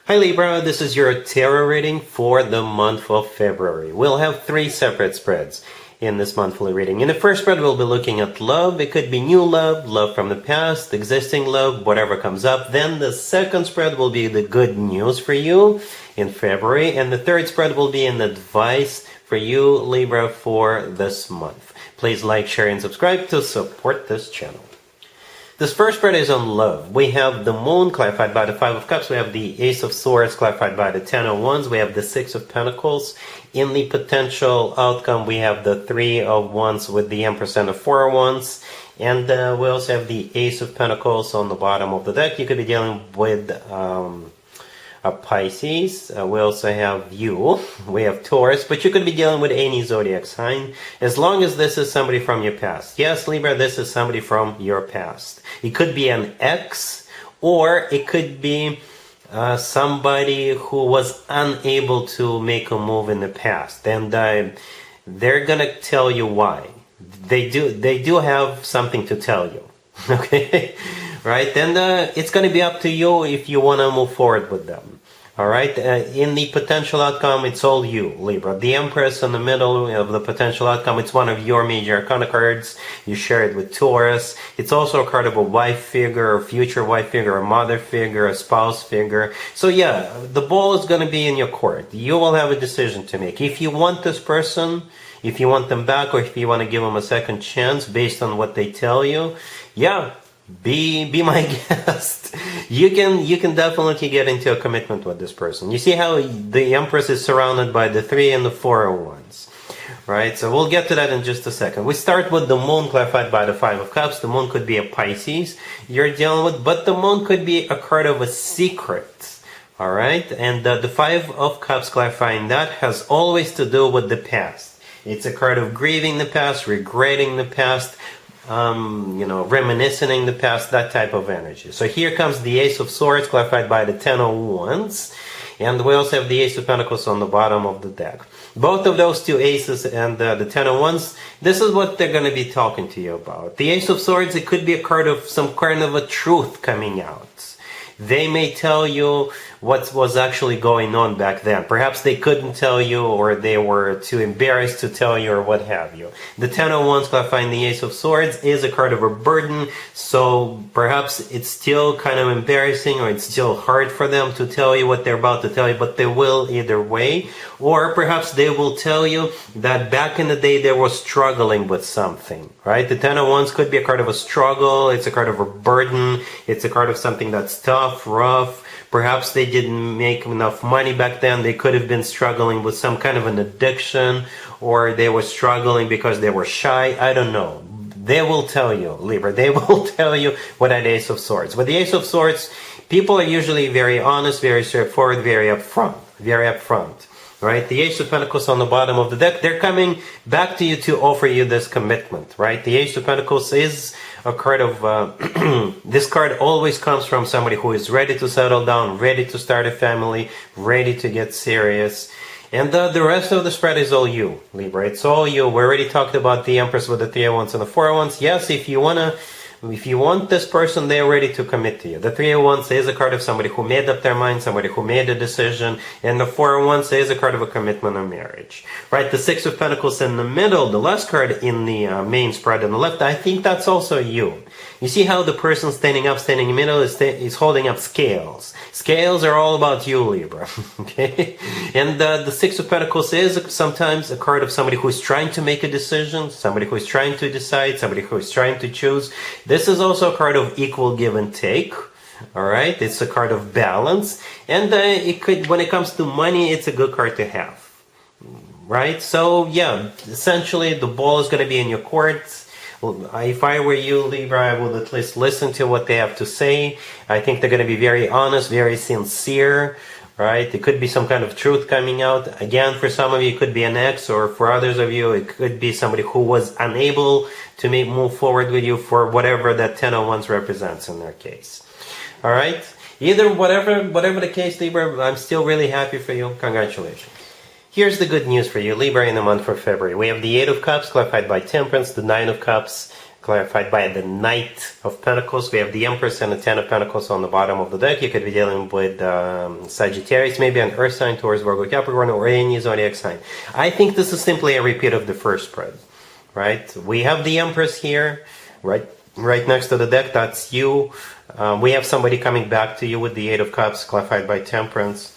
Hi Libra, this is your tarot reading for the month of February. We'll have 3 separate spreads in this monthly reading. In the first spread, we'll be looking at love. It could be new love, love from the past, existing love, whatever comes up. Then the second spread will be the good news for you in February. And the third spread will be an advice for you, Libra, for this month. Please like, share, and subscribe to support this channel. This first spread is on love. We have the Moon clarified by the Five of Cups. We have the Ace of Swords clarified by the Ten of Wands. We have the Six of Pentacles. In the potential outcome, we have the Three of Wands with the Empress and the Four of Wands. And we also have the Ace of Pentacles on the bottom of the deck. You could be dealing with a Pisces. We also have you. We have Taurus, but you could be dealing with any zodiac sign as long as this is somebody from your past. Yes, Libra, this is somebody from your past. It could be an ex, or it could be somebody who was unable to make a move in the past, and they're gonna tell you why. They do have something to tell you. Okay. Right, and it's going to be up to you if you want to move forward with them. All right, in the potential outcome, it's all you, Libra. The Empress in the middle of the potential outcome, it's one of your major arcana cards. You share it with Taurus. It's also a card of a wife figure, a future wife figure, a mother figure, a spouse figure. So yeah, the ball is going to be in your court. You will have a decision to make. If you want this person, if you want them back, or if you want to give them a second chance based on what they tell you, yeah, be my guest. You can definitely get into a commitment with this person. You see how the Empress is surrounded by the Three and the Four of Wands, right? So we'll get to that in just a second. We start with the Moon clarified by the Five of Cups. The Moon could be a Pisces you're dealing with, but the Moon could be a card of a secret. All right, and the Five of Cups clarifying that has always to do with the past. It's a card of grieving the past, regretting the past, reminiscing the past, that type of energy. So here comes the Ace of Swords clarified by the Ten of Wands, and we also have the Ace of Pentacles on the bottom of the deck. Both of those two aces and the Ten of Wands, this is what they're going to be talking to you about. The Ace of Swords, it could be a card of some kind of a truth coming out. They may tell you what was actually going on back then. Perhaps they couldn't tell you, or they were too embarrassed to tell you, or what have you. The Ten of Wands clarifying the Ace of Swords is a card of a burden, so perhaps it's still kind of embarrassing, or it's still hard for them to tell you what they're about to tell you, but they will either way. Or perhaps they will tell you that back in the day they were struggling with something, right? The Ten of Wands could be a card of a struggle, it's a card of a burden, it's a card of something that's tough, rough. Perhaps they didn't make enough money back then. They could have been struggling with some kind of an addiction, or they were struggling because they were shy. I don't know. They will tell you, Libra. They will tell you what that Ace of Swords. With the Ace of Swords, people are usually very honest, very straightforward, very upfront. Right? The Ace of Pentacles on the bottom of the deck, they're coming back to you to offer you this commitment, right? The Ace of Pentacles is a card of, this card always comes from somebody who is ready to settle down, ready to start a family, ready to get serious. And the rest of the spread is all you, Libra. It's all you. We already talked about the Empress with the Three of Wands and the Four of Wands. Yes, if you want this person, they're ready to commit to you. The Three of Wands is a card of somebody who made up their mind, somebody who made a decision, and the Four of Wands is a card of a commitment or marriage. Right? The Six of Pentacles in the middle, the last card in the main spread on the left, I think that's also you. You see how the person standing in the middle is holding up scales. Scales are all about you, Libra. Okay? And the Six of Pentacles is sometimes a card of somebody who is trying to make a decision, somebody who is trying to decide, somebody who is trying to choose. This is also a card of equal give and take. All right? It's a card of balance. And it could, when it comes to money, it's a good card to have. Right? So, yeah, essentially the ball is going to be in your court. If I were you, Libra, I would at least listen to what they have to say. I think they're going to be very honest, very sincere, right? It could be some kind of truth coming out. Again, for some of you, it could be an ex, or for others of you, it could be somebody who was unable to move forward with you for whatever that Ten of Wands represents in their case. All right? Whatever the case, Libra, I'm still really happy for you. Congratulations. Here's the good news for you, Libra, in the month of February. We have the Eight of Cups clarified by Temperance, the Nine of Cups clarified by the Knight of Pentacles. We have the Empress and the Ten of Pentacles on the bottom of the deck. You could be dealing with Sagittarius, maybe an Earth sign, Taurus, Virgo, Capricorn, or any zodiac sign. I think this is simply a repeat of the first spread, right? We have the Empress here, right next to the deck. That's you. We have somebody coming back to you with the Eight of Cups, clarified by Temperance.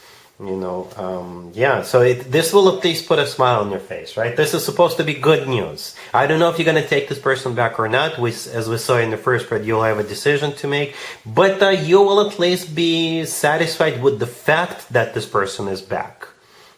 Yeah, so this will at least put a smile on your face, right? This is supposed to be good news. I don't know if you're going to take this person back or not. As we saw in the first spread, you'll have a decision to make, but you will at least be satisfied with the fact that this person is back.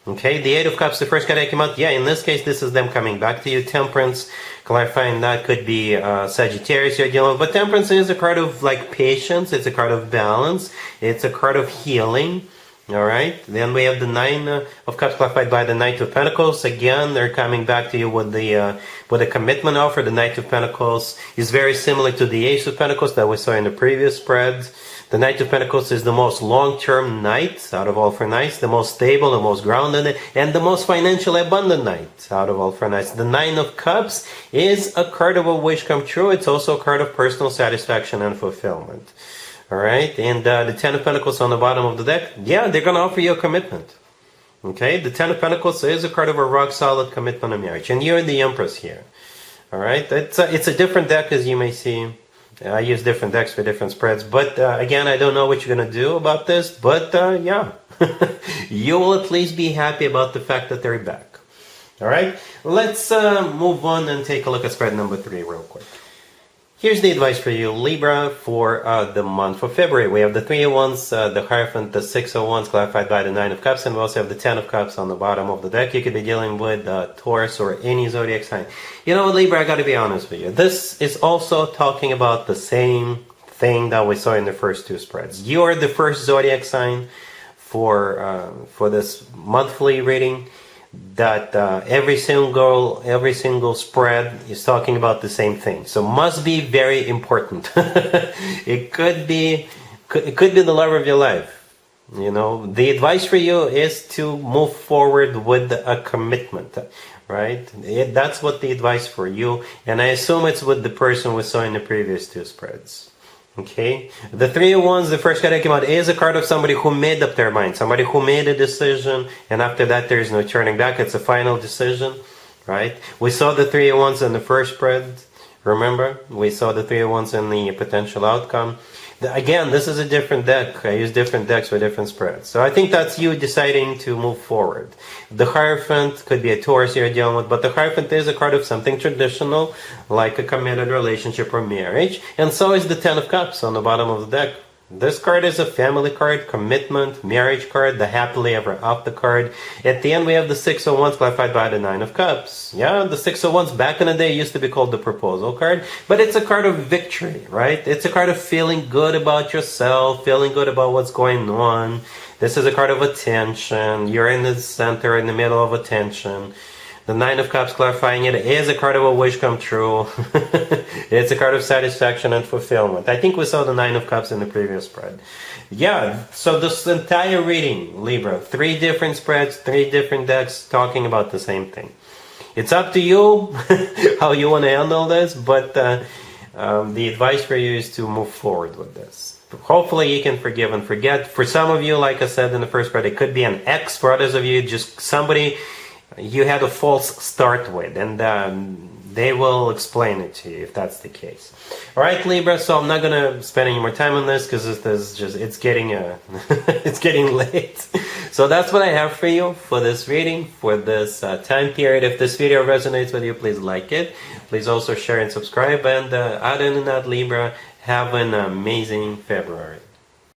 Okay, the Eight of Cups, the first card that came out, yeah, in this case, this is them coming back to you. Temperance, clarifying that could be Sagittarius you're dealing with, but Temperance is a card of like patience, it's a card of balance, it's a card of healing. All right, then we have the Nine of Cups clarified by the Knight of Pentacles. Again, they're coming back to you with a commitment offer. The Knight of Pentacles is very similar to the Ace of Pentacles that we saw in the previous spread. The Knight of Pentacles is the most long-term knight out of all four knights, the most stable, the most grounded, and the most financially abundant knight out of all four knights. The Nine of Cups is a card of a wish come true. It's also a card of personal satisfaction and fulfillment. Alright, and the Ten of Pentacles on the bottom of the deck, yeah, they're going to offer you a commitment. Okay, the Ten of Pentacles is a card of a rock-solid commitment of marriage, and you're the Empress here. Alright, it's a different deck, as you may see. I use different decks for different spreads, but again, I don't know what you're going to do about this, but yeah, you will at least be happy about the fact that they're back. Alright, let's move on and take a look at spread number 3 real quick. Here's the advice for you, Libra, for the month of February. We have the Three of Wands, the Hierophant, the Six of Wands, clarified by the Nine of Cups, and we also have the Ten of Cups on the bottom of the deck. You could be dealing with Taurus or any zodiac sign. You know what, Libra, I gotta be honest with you. This is also talking about the same thing that we saw in the first two spreads. You are the first zodiac sign for this monthly reading. That every single spread is talking about the same thing, so must be very important. it could be the love of your life. The advice for you is to move forward with a commitment, right? That's what the advice for you, and I assume it's with the person we saw in the previous two spreads. Okay, the Three of Wands, the first card that came out, is a card of somebody who made up their mind, somebody who made a decision, and after that there is no turning back. It's a final decision, right? We saw the Three of Wands in the first spread. Remember, we saw the Three of Wands in the potential outcome. Again, this is a different deck. I use different decks for different spreads. So I think that's you deciding to move forward. The Hierophant could be a Taurus you're dealing with, but the Hierophant is a card of something traditional, like a committed relationship or marriage. And so is the Ten of Cups on the bottom of the deck. This card is a family card, commitment, marriage card, the happily ever after card. At the end, we have the Six of Wands clarified by the Nine of Cups. Yeah, the Six of Wands back in the day used to be called the proposal card, but it's a card of victory, right? It's a card of feeling good about yourself, feeling good about what's going on. This is a card of attention. You're in the center, in the middle of attention. The Nine of Cups clarifying it is a card of a wish come true. It's a card of satisfaction and fulfillment. I think we saw the Nine of Cups in the previous spread. Yeah, so this entire reading, Libra, 3 different spreads, 3 different decks talking about the same thing. It's up to you how you want to handle this, but the advice for you is to move forward with this. Hopefully you can forgive and forget. For some of you, like I said in the first spread, it could be an ex. For others of you, just somebody you had a false start with, and they will explain it to you if that's the case. All right, Libra. So I'm not gonna spend any more time on this because it's getting it's getting late. So that's what I have for you for this reading for this time period. If this video resonates with you, please like it. Please also share and subscribe. And other than that, Libra, have an amazing February.